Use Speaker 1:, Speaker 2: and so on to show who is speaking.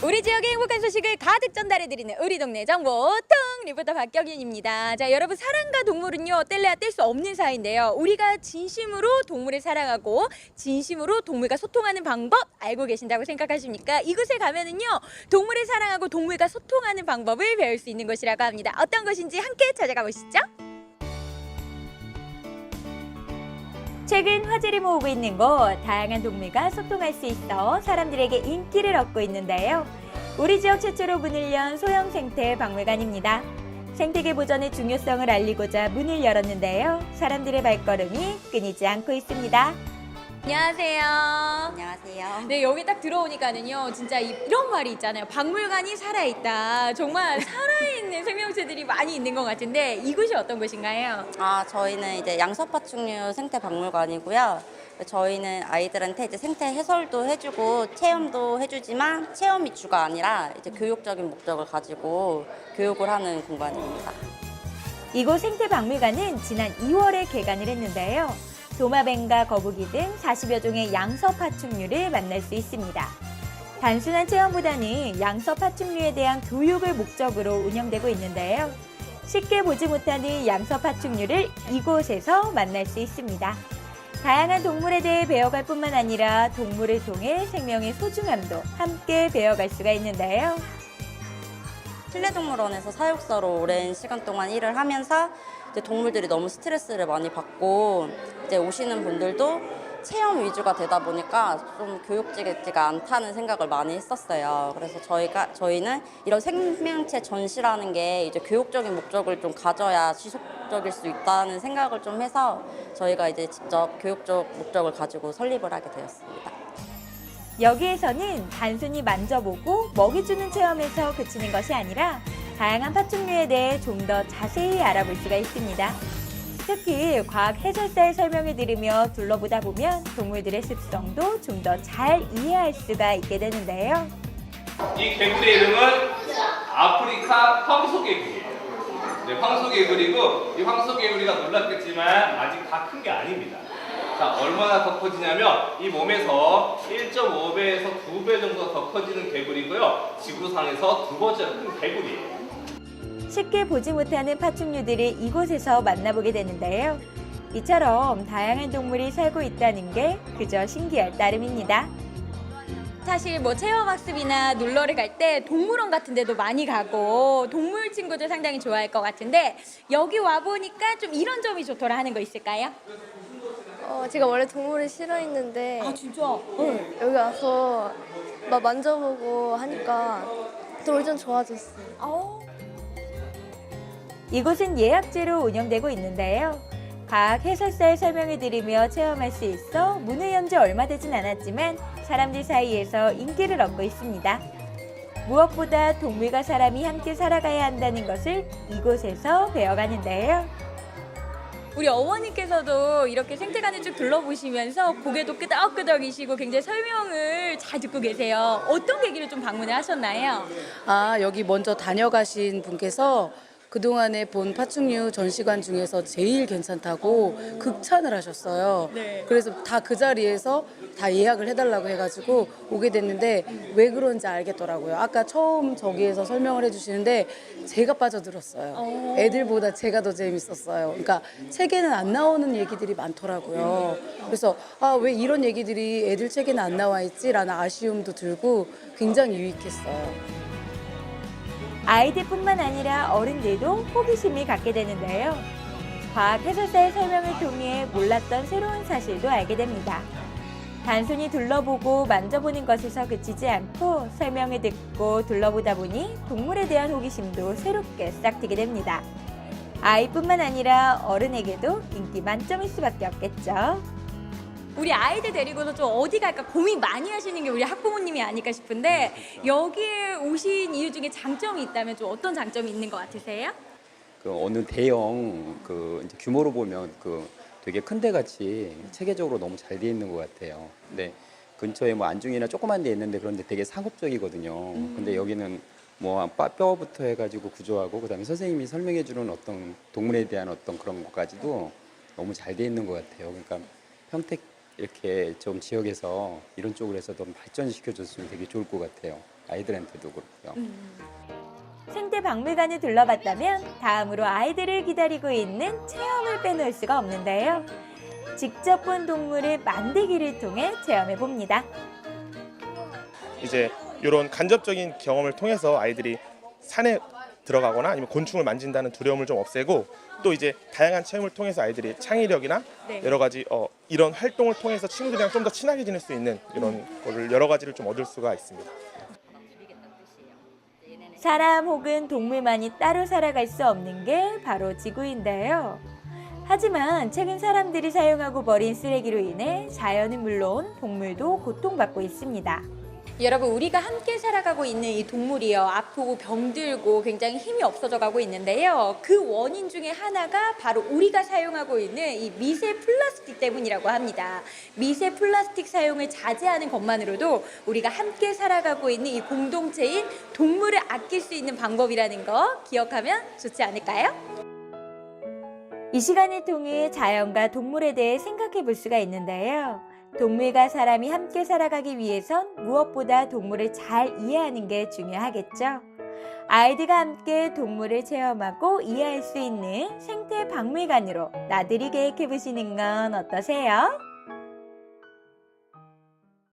Speaker 1: 우리 지역의 행복한 소식을 가득 전달해드리는 우리 동네 정보 통 리포터 박경윤입니다. 자, 여러분 사람과 동물은요 뗄래야 뗄 수 없는 사이인데요. 우리가 진심으로 동물을 사랑하고 진심으로 동물과 소통하는 방법 알고 계신다고 생각하십니까? 이곳에 가면은요 동물을 사랑하고 동물과 소통하는 방법을 배울 수 있는 곳이라고 합니다. 어떤 곳인지 함께 찾아가 보시죠. 최근 화제를 모으고 있는 곳, 다양한 동물과 소통할 수 있어 사람들에게 인기를 얻고 있는데요. 우리 지역 최초로 문을 연 소형 생태 박물관입니다. 생태계 보존의 중요성을 알리고자 문을 열었는데요. 사람들의 발걸음이 끊이지 않고 있습니다. 안녕하세요.
Speaker 2: 안녕하세요.
Speaker 1: 네, 여기 딱 들어오니까는요, 진짜 이런 말이 있잖아요. 박물관이 살아있다. 정말 살아있는 생명체들이 많이 있는 것 같은데 이곳이 어떤 곳인가요?
Speaker 2: 저희는 이제 양서파충류 생태박물관이고요. 저희는 아이들한테 이제 생태 해설도 해주고 체험도 해주지만 체험이 주가 아니라 이제 교육적인 목적을 가지고 교육을 하는 공간입니다.
Speaker 1: 이곳 생태박물관은 지난 2월에 개관을 했는데요. 도마뱀과 거북이 등 40여 종의 양서파충류를 만날 수 있습니다. 단순한 체험보다는 양서파충류에 대한 교육을 목적으로 운영되고 있는데요. 쉽게 보지 못하는 양서파충류를 이곳에서 만날 수 있습니다. 다양한 동물에 대해 배워갈 뿐만 아니라 동물을 통해 생명의 소중함도 함께 배워갈 수가 있는데요.
Speaker 2: 실내동물원에서 사육사로 오랜 시간 동안 일을 하면서 이제 동물들이 너무 스트레스를 많이 받고 이제 오시는 분들도 체험 위주가 되다 보니까 좀 교육적이지가 않다는 생각을 많이 했었어요. 그래서 저희는 이런 생명체 전시라는 게 이제 교육적인 목적을 좀 가져야 지속적일 수 있다는 생각을 좀 해서 저희가 이제 직접 교육적 목적을 가지고 설립을 하게 되었습니다.
Speaker 1: 여기에서는 단순히 만져보고 먹이 주는 체험에서 그치는 것이 아니라 다양한 파충류에 대해 좀 더 자세히 알아볼 수가 있습니다. 특히 과학 해설사의 설명을 들으며 둘러보다 보면 동물들의 습성도 좀 더 잘 이해할 수가 있게 되는데요.
Speaker 3: 이 개구리의 이름은 아프리카 황소개구리예요. 네, 황소개구리고 이 황소개구리가 놀랐겠지만 아직 다 큰 게 아닙니다. 자, 얼마나 더 커지냐면 이 몸에서 1.5배에서 2배 정도 더 커지는 개구리고요. 지구상에서 두 번째로 큰 개구리예요.
Speaker 1: 쉽게 보지 못하는 파충류들을 이곳에서 만나보게 되는데요. 이처럼 다양한 동물이 살고 있다는 게 그저 신기할 따름입니다. 사실 뭐 체험학습이나 놀러를 갈 때 동물원 같은 데도 많이 가고 동물 친구들 상당히 좋아할 것 같은데 여기 와보니까 좀 이런 점이 좋더라 하는 거 있을까요?
Speaker 4: 제가 원래 동물을 싫어했는데
Speaker 1: 진짜?
Speaker 4: 여기 와서 막 만져보고 하니까 또 좀 좋아졌어요.
Speaker 1: 이곳은 예약제로 운영되고 있는데요. 과학 해설사의 설명을 들으며 체험할 수 있어 문을 연 지 얼마 되진 않았지만 사람들 사이에서 인기를 얻고 있습니다. 무엇보다 동물과 사람이 함께 살아가야 한다는 것을 이곳에서 배워가는데요. 우리 어머니께서도 이렇게 생태관을 쭉 둘러보시면서 고개도 끄덕끄덕이시고 굉장히 설명을 잘 듣고 계세요. 어떤 계기로 좀 방문을 하셨나요?
Speaker 5: 여기 먼저 다녀가신 분께서 그동안에 본 파충류 전시관 중에서 제일 괜찮다고 극찬을 하셨어요.
Speaker 1: 네.
Speaker 5: 그래서 다 그 자리에서 다 예약을 해달라고 해가지고 오게 됐는데 왜 그런지 알겠더라고요. 아까 처음 저기에서 설명을 해주시는데 제가 빠져들었어요. 애들보다 제가 더 재밌었어요. 그러니까 책에는 안 나오는 얘기들이 많더라고요. 그래서 왜 이런 얘기들이 애들 책에는 안 나와 있지라는 아쉬움도 들고 굉장히 유익했어요.
Speaker 1: 아이들뿐만 아니라 어른들도 호기심이 갖게 되는데요. 과학 해설사의 설명을 통해 몰랐던 새로운 사실도 알게 됩니다. 단순히 둘러보고 만져보는 것에서 그치지 않고 설명을 듣고 둘러보다 보니 동물에 대한 호기심도 새롭게 싹트게 됩니다. 아이뿐만 아니라 어른에게도 인기 만점일 수밖에 없겠죠. 우리 아이들 데리고서 좀 어디 갈까 고민 많이 하시는 게 우리 학부모님이 아닐까 싶은데 여기에 오신 이유 중에 장점이 있다면 좀 어떤 장점이 있는 것 같으세요?
Speaker 6: 어느 대형 이제 규모로 보면 되게 큰 데 같이 체계적으로 너무 잘 돼 있는 것 같아요. 근데 근처에 뭐 안중이나 조그만 데 있는데 그런데 되게 상업적이거든요. 근데 여기는 뭐 뼈부터 해가지고 구조하고 그다음에 선생님이 설명해주는 어떤 동물에 대한 어떤 그런 것까지도 너무 잘 돼 있는 것 같아요. 그러니까 평택 이렇게 좀 지역에서 이런 쪽으로 해서 좀 발전시켜줬으면 되게 좋을 것 같아요. 아이들한테도 그렇고요.
Speaker 1: 생태박물관을 둘러봤다면 다음으로 아이들을 기다리고 있는 체험을 빼놓을 수가 없는데요. 직접 본 동물을 만들기를 통해 체험해 봅니다.
Speaker 7: 이제 이런 간접적인 경험을 통해서 아이들이 산에 들어가거나 아니면 곤충을 만진다는 두려움을 좀 없애고 또 이제 다양한 체험을 통해서 아이들이 창의력이나 여러 가지 이런 활동을 통해서 친구들이랑 좀 더 친하게 지낼 수 있는 이런 거를 여러 가지를 좀 얻을 수가 있습니다.
Speaker 1: 사람 혹은 동물만이 따로 살아갈 수 없는 게 바로 지구인데요. 하지만 최근 사람들이 사용하고 버린 쓰레기로 인해 자연은 물론 동물도 고통받고 있습니다. 여러분, 우리가 함께 살아가고 있는 이 동물이요, 아프고 병들고 굉장히 힘이 없어져 가고 있는데요. 그 원인 중에 하나가 바로 우리가 사용하고 있는 이 미세 플라스틱 때문이라고 합니다. 미세 플라스틱 사용을 자제하는 것만으로도 우리가 함께 살아가고 있는 이 공동체인 동물을 아낄 수 있는 방법이라는 거 기억하면 좋지 않을까요? 이 시간을 통해 자연과 동물에 대해 생각해 볼 수가 있는데요. 동물과 사람이 함께 살아가기 위해선 무엇보다 동물을 잘 이해하는 게 중요하겠죠. 아이들과 함께 동물을 체험하고 이해할 수 있는 생태박물관으로 나들이 계획해 보시는 건 어떠세요?